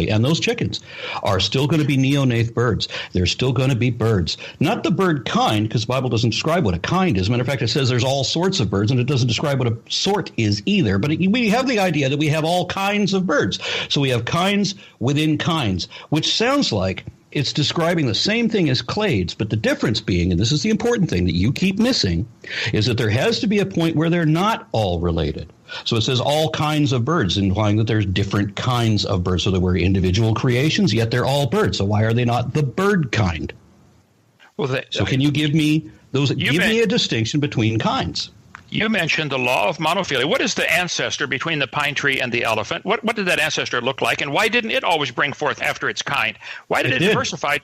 and those chickens are still going to be neonatal birds. They're still going to be birds. Not the bird kind, because the Bible doesn't describe what a kind is. As a matter of fact, it says there's all sorts of birds, and it doesn't describe what a sort is either. But we have the idea that we have all kinds of birds. So we have kinds within kinds, which sounds like it's describing the same thing as clades, but the difference being, and this is the important thing that you keep missing, is that there has to be a point where they're not all related. So it says all kinds of birds, implying that there's different kinds of birds. So that we're individual creations, yet they're all birds. So why are they not the bird kind? Well, so can you give me those? Give me a distinction between kinds. You mentioned the law of monophyly. What is the ancestor between the pine tree and the elephant? What did that ancestor look like, and why didn't it always bring forth after its kind? Why did it diversify?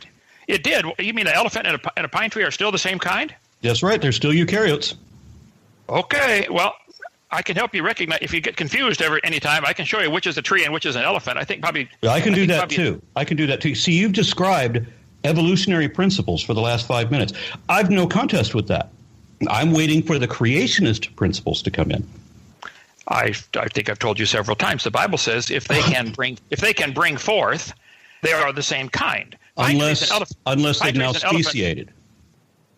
It did. You mean an elephant and a pine tree are still the same kind? That's right. They're still eukaryotes. Okay. Well, I can help you recognize. If you get confused anytime, I can show you which is a tree and which is an elephant. I think probably. Well, I can do that too. I can do that too. See, you've described evolutionary principles for the last 5 minutes. I've no contest with that. I'm waiting for the creationist principles to come in. I think I've told you several times. The Bible says if they can bring forth, they are the same kind. Unless they've now speciated.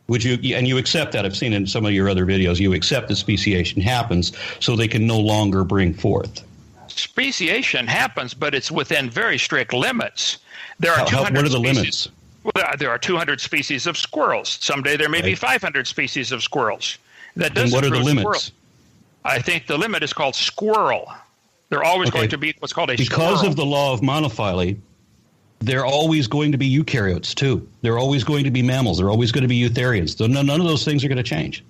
Would you? And you accept that? I've seen in some of your other videos. You accept that speciation happens, so they can no longer bring forth. Speciation happens, but it's within very strict limits. There are 200 what are the species. limits? Well, there are 200 species of squirrels. Someday there may be 500 species of squirrels. That doesn't. And what are the limits? Squirrel. I think the limit is called squirrel. They're always going to be what's called a squirrel. Because of the law of monophyly, they're always going to be eukaryotes too. They're always going to be mammals. They're always going to be eutherians. None of those things are going to change.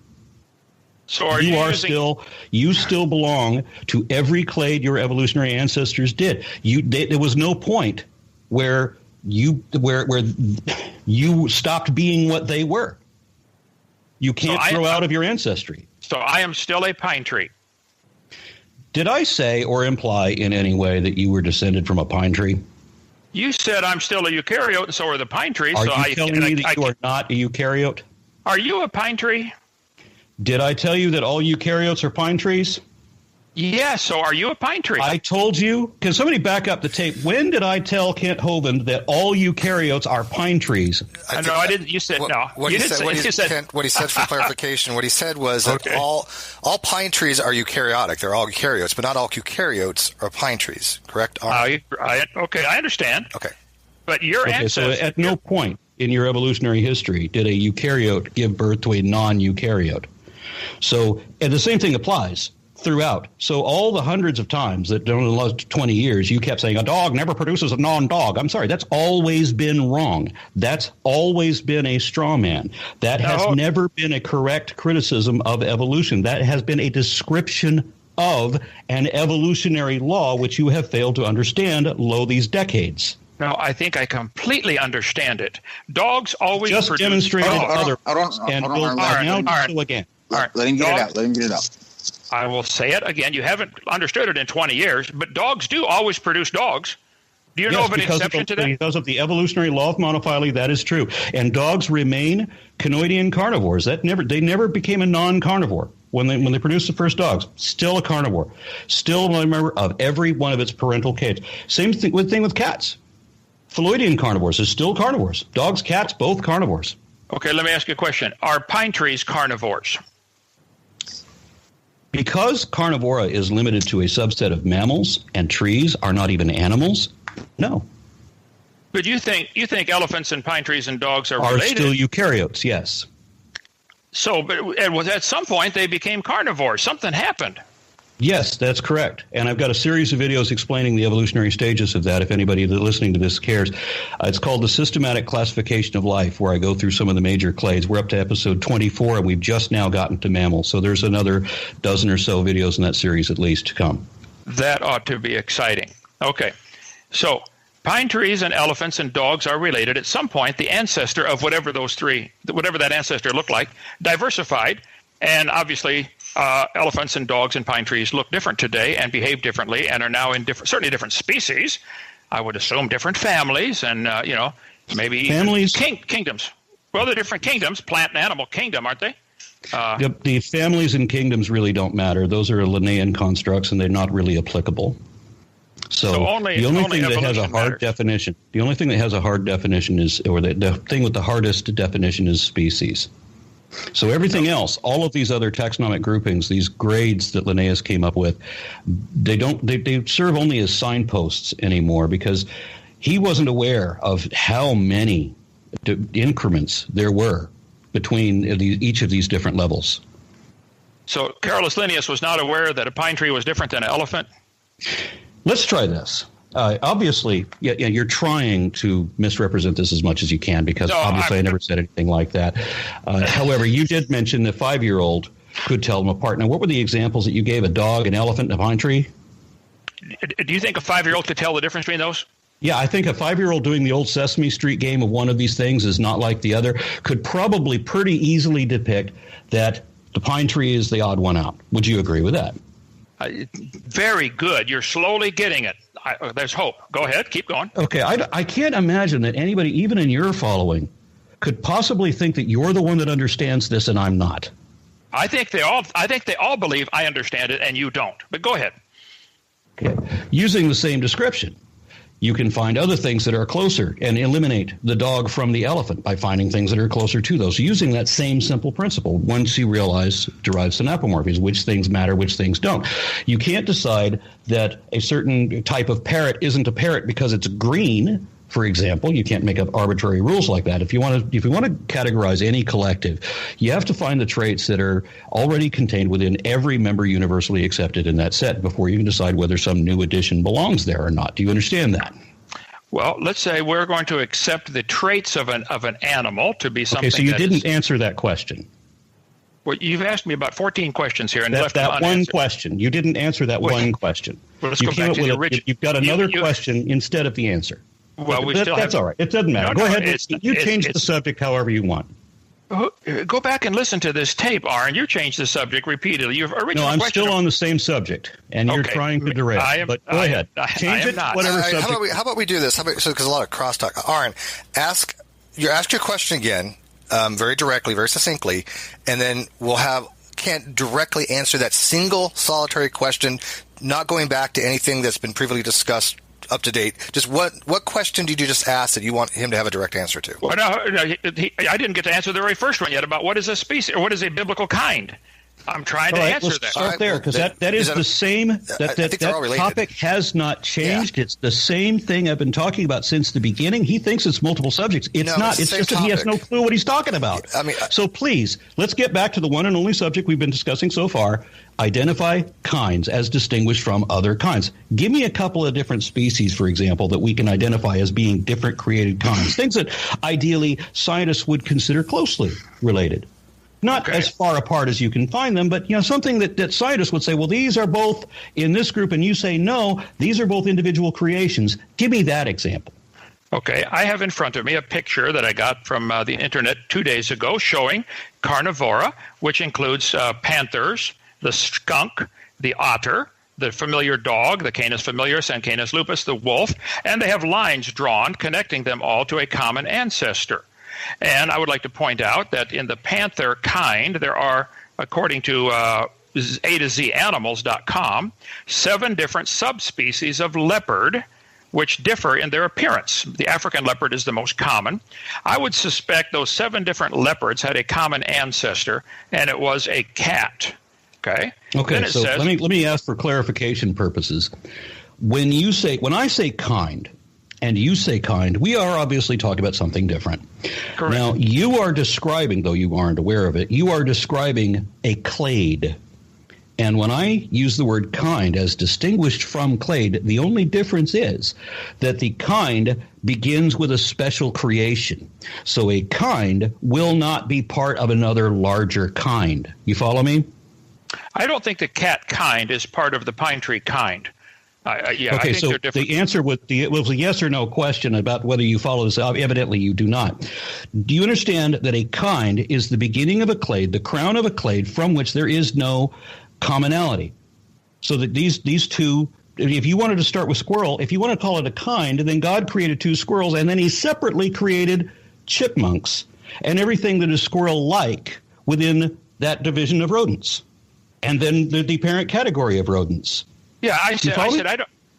So you still belong to every clade your evolutionary ancestors did. There was no point where you stopped being what they were. You can't throw out of your ancestry. So I am still a pine tree. Did I say or imply in any way that you were descended from a pine tree? You said I'm still a eukaryote, and so are the pine trees. Are you telling me that you are not a eukaryote? Are you a pine tree? Did I tell you that all eukaryotes are pine trees? Yes, so are you a pine tree? I told you. Can somebody back up the tape? When did I tell Kent Hovind that all eukaryotes are pine trees? No, I didn't. You said no. What he said for clarification, what he said was that all pine trees are eukaryotic. They're all eukaryotes, but not all eukaryotes are pine trees, correct? Okay, I understand. Okay. But your ancestors... So at no point in your evolutionary history did a eukaryote give birth to a non-eukaryote. So, and the same thing applies throughout. So all the hundreds of times that in the last 20 years you kept saying a dog never produces a non-dog. I'm sorry, that's always been wrong. That's always been a straw man. That has never been a correct criticism of evolution. That has been a description of an evolutionary law which you have failed to understand these decades. No, I think I completely understand it. Dogs always just demonstrated other again. All right, let him get it out. I will say it again. You haven't understood it in 20 years, but dogs do always produce dogs. Do you know of an exception to that? Because of the evolutionary law of monophyly, that is true. And dogs remain conoidean carnivores. They never became a non-carnivore when they produced the first dogs. Still a carnivore. Still a member of every one of its parental clades. Same thing with cats. Phyloidean carnivores are still carnivores. Dogs, cats, both carnivores. Okay, let me ask you a question. Are pine trees carnivores? Because carnivora is limited to a subset of mammals and trees are not even animals, no. But you think elephants and pine trees and dogs are related? Are still eukaryotes, yes. So, but at some point they became carnivores. Something happened. Yes, that's correct. And I've got a series of videos explaining the evolutionary stages of that, if anybody listening to this cares. It's called The Systematic Classification of Life, where I go through some of the major clades. We're up to episode 24, and we've just now gotten to mammals. So there's another dozen or so videos in that series at least to come. That ought to be exciting. Okay. So pine trees and elephants and dogs are related. At some point, the ancestor of whatever that ancestor looked like, diversified, and obviously elephants and dogs and pine trees look different today and behave differently and are now in certainly different species. I would assume different families and, maybe families, kingdoms. Well, they're different kingdoms, plant and animal kingdom, aren't they? The families and kingdoms really don't matter. Those are Linnaean constructs, and they're not really applicable. So the only thing that has a hard definition, the only thing that has a hard definition is, or the thing with the hardest definition is species. So everything else, all of these other taxonomic groupings, these grades that Linnaeus came up with, they serve only as signposts anymore, because he wasn't aware of how many increments there were between each of these different levels. So Carolus Linnaeus was not aware that a pine tree was different than an elephant? Let's try this. Obviously, you're trying to misrepresent this as much as you can, because I never said anything like that. However, you did mention the 5-year-old could tell them apart. Now, what were the examples that you gave? A dog, an elephant, and a pine tree? Do you think a 5-year-old could tell the difference between those? Yeah, I think a 5-year-old doing the old Sesame Street game of one of these things is not like the other could probably pretty easily depict that the pine tree is the odd one out. Would you agree with that? Very good. You're slowly getting it. There's hope. Go ahead. Keep going. Okay. I can't imagine that anybody, even in your following, could possibly think that you're the one that understands this and I'm not. I think they all believe I understand it and you don't. But go ahead. Okay. Using the same description, you can find other things that are closer and eliminate the dog from the elephant by finding things that are closer to those, using that same simple principle. Once you realize derives synapomorphies, which things matter, which things don't. You can't decide that a certain type of parrot isn't a parrot because it's green, for example. You can't make up arbitrary rules like that. If you want to categorize any collective, you have to find the traits that are already contained within every member universally accepted in that set before you can decide whether some new addition belongs there or not. Do you understand that? Well, let's say we're going to accept the traits of an animal to be something. Okay, so you didn't answer that question. Well, you've asked me about 14 questions here and left that one question. You didn't answer that one question. Well, let's go back to the original. You've got another question instead of the answer. Well, that's all right. It doesn't matter. Go ahead. You change the subject however you want. Go back and listen to this tape, Aron. You changed the subject repeatedly. I'm still on the same subject, and you're trying to derail. But go ahead. Change it. Whatever subject. How about we do this? Because a lot of crosstalk. Aron, ask your question again, very directly, very succinctly, and then we'll have Kent directly answer that single solitary question, not going back to anything that's been previously discussed. Up to date. Just what question did you just ask that you want him to have a direct answer to? Well, I didn't get to answer the very first one yet about what is a species or what is a biblical kind. I'm trying to answer that. Start there, because that is the same. That topic has not changed. Yeah. It's the same thing I've been talking about since the beginning. He thinks it's multiple subjects. It's not. It's just that he has no clue what he's talking about. So please, let's get back to the one and only subject we've been discussing so far. Identify kinds as distinguished from other kinds. Give me a couple of different species, for example, that we can identify as being different created kinds. Things that ideally scientists would consider closely related. Not as far apart as you can find them, but something that scientists would say, well, these are both in this group, and you say, no, these are both individual creations. Give me that example. Okay, I have in front of me a picture that I got from the internet 2 days ago showing carnivora, which includes panthers, the skunk, the otter, the familiar dog, the Canis familiaris and Canis lupus, the wolf, and they have lines drawn connecting them all to a common ancestor. And I would like to point out that in the panther kind, there are, according to A2ZAnimals.com, 7 different subspecies of leopard, which differ in their appearance. The African leopard is the most common. I would suspect those 7 different leopards had a common ancestor, and it was a cat. Okay. So let me ask for clarification purposes. When I say kind, and you say kind, we are obviously talking about something different. Correct. Now, you are describing, though you aren't aware of it, you are describing a clade. And when I use the word kind as distinguished from clade, the only difference is that the kind begins with a special creation. So a kind will not be part of another larger kind. You follow me? I don't think the cat kind is part of the pine tree kind. I think so they're different. The answer was a yes or no question about whether you follow this. Evidently, you do not. Do you understand that a kind is the beginning of a clade, the crown of a clade, from which there is no commonality? So that these two, if you wanted to start with squirrel, if you want to call it a kind, then God created 2 squirrels, and then he separately created chipmunks and everything that is squirrel-like within that division of rodents, and then the parent category of rodents. Yeah, I said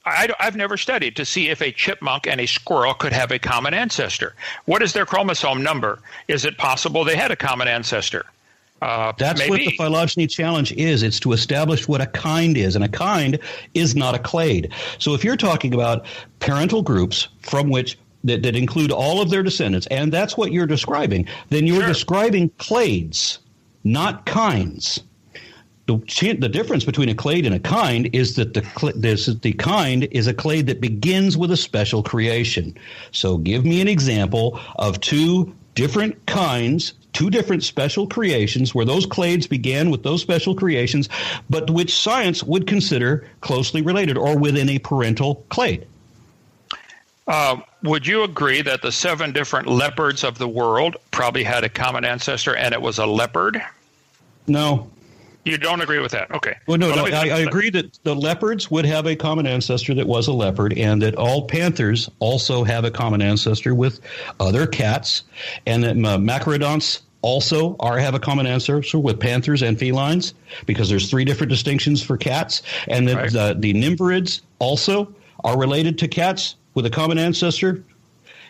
I've never studied to see if a chipmunk and a squirrel could have a common ancestor. What is their chromosome number? Is it possible they had a common ancestor? That's maybe. what the phylogeny challenge is. It's to establish what a kind is, and a kind is not a clade. So if you're talking about parental groups from which that include all of their descendants, and that's what you're describing, then you're describing clades, not kinds. The difference between a clade and a kind is that the kind is a clade that begins with a special creation. So give me an example of two different kinds, two different special creations where those clades began with those special creations, but which science would consider closely related or within a parental clade. Would you agree that the 7 different leopards of the world probably had a common ancestor and it was a leopard? No. You don't agree with that? Okay. Well, no, I agree that the leopards would have a common ancestor that was a leopard, and that all panthers also have a common ancestor with other cats, and that macrodonts also have a common ancestor with panthers and felines, because there's 3 different distinctions for cats, and that the nymphorids also are related to cats with a common ancestor.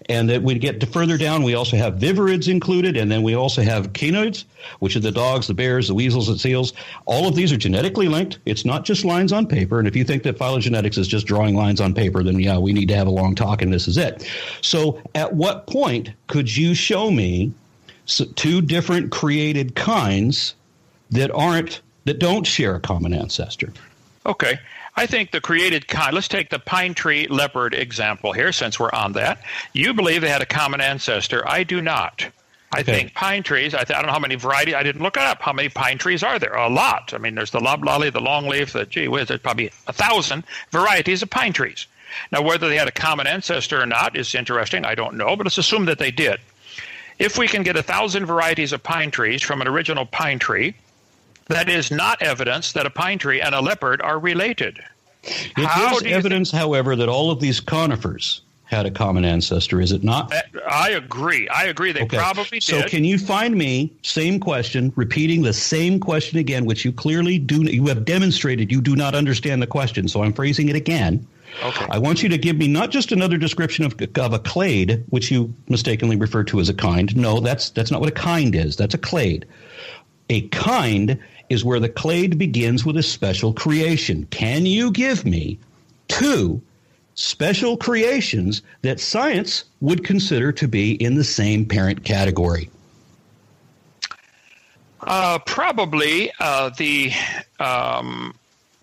And that we get to further down, we also have viverids included, and then we also have caninoids, which are the dogs, the bears, the weasels, the seals. All of these are genetically linked. It's not just lines on paper. And if you think that phylogenetics is just drawing lines on paper, then yeah, we need to have a long talk, and this is it. So at what point could you show me 2 different created kinds that don't share a common ancestor? Okay. I think the created kind, let's take the pine tree leopard example here, since we're on that. You believe they had a common ancestor. I do not. I think pine trees, I don't know how many varieties, I didn't look it up. How many pine trees are there? A lot. I mean, there's the loblolly, the longleaf, there's probably 1,000 varieties of pine trees. Now, whether they had a common ancestor or not is interesting. I don't know, but let's assume that they did. If we can get 1,000 varieties of pine trees from an original pine tree, that is not evidence that a pine tree and a leopard are related. It is evidence, however, that all of these conifers had a common ancestor, is it not? I agree. They probably did. So can you find me, same question, repeating the same question again, which you clearly you have demonstrated you do not understand the question, so I'm phrasing it again. Okay. I want you to give me not just another description of a clade, which you mistakenly referred to as a kind. No, that's not what a kind is. That's a clade. A kind is where the clade begins with a special creation. Can you give me 2 special creations that science would consider to be in the same parent category? Probably the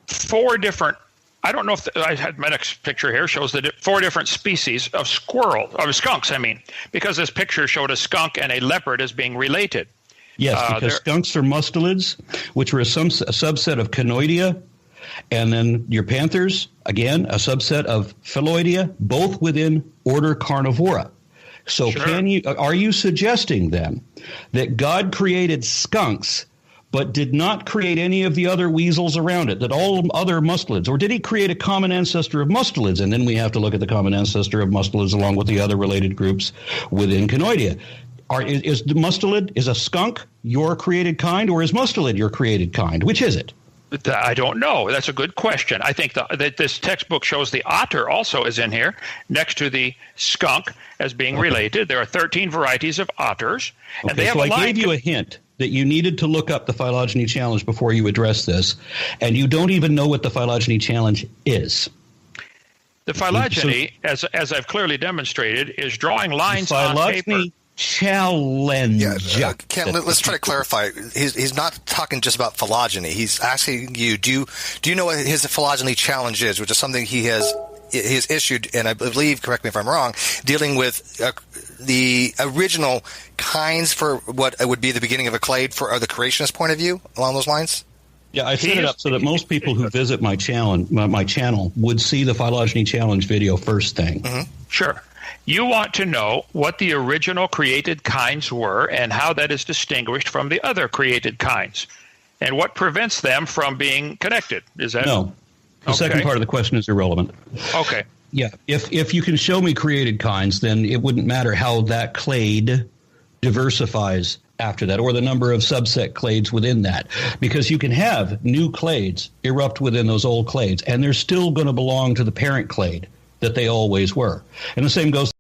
4 different. I don't know if I had my next picture here shows the 4 different species of skunks. I mean, because this picture showed a skunk and a leopard as being related. Yes, because skunks are mustelids, which are a subset of canoidea, and then your panthers, again, a subset of phyloidea, both within order Carnivora. So are you suggesting then that God created skunks but did not create any of the other weasels around it, that all other mustelids, or did he create a common ancestor of mustelids? And then we have to look at the common ancestor of mustelids along with the other related groups within canoidea. Is the mustelid, is a skunk your created kind, or is mustelid your created kind? Which is it? I don't know. That's a good question. I think that this textbook shows the otter also is in here next to the skunk as being related. There are 13 varieties of otters. And they have I gave you a hint that you needed to look up the phylogeny challenge before you address this, and you don't even know what the phylogeny challenge is. The phylogeny, as I've clearly demonstrated, is drawing lines on paper. Challenge. Yeah, Kent, let's try to clarify. He's not talking just about phylogeny. He's asking you, do you know what his phylogeny challenge is, which is something he has issued, and I believe, correct me if I'm wrong, dealing with the original kinds for what would be the beginning of a clade for the creationist point of view along those lines? Yeah, I set it up so that most people who visit my channel would see the phylogeny challenge video first thing. Mm-hmm. Sure. You want to know what the original created kinds were and how that is distinguished from the other created kinds, and what prevents them from being connected. Is that no? The second part of the question is irrelevant. Okay. Yeah, if you can show me created kinds, then it wouldn't matter how that clade diversifies after that, or the number of subset clades within that, because you can have new clades erupt within those old clades, and they're still going to belong to the parent clade that they always were. And the same goes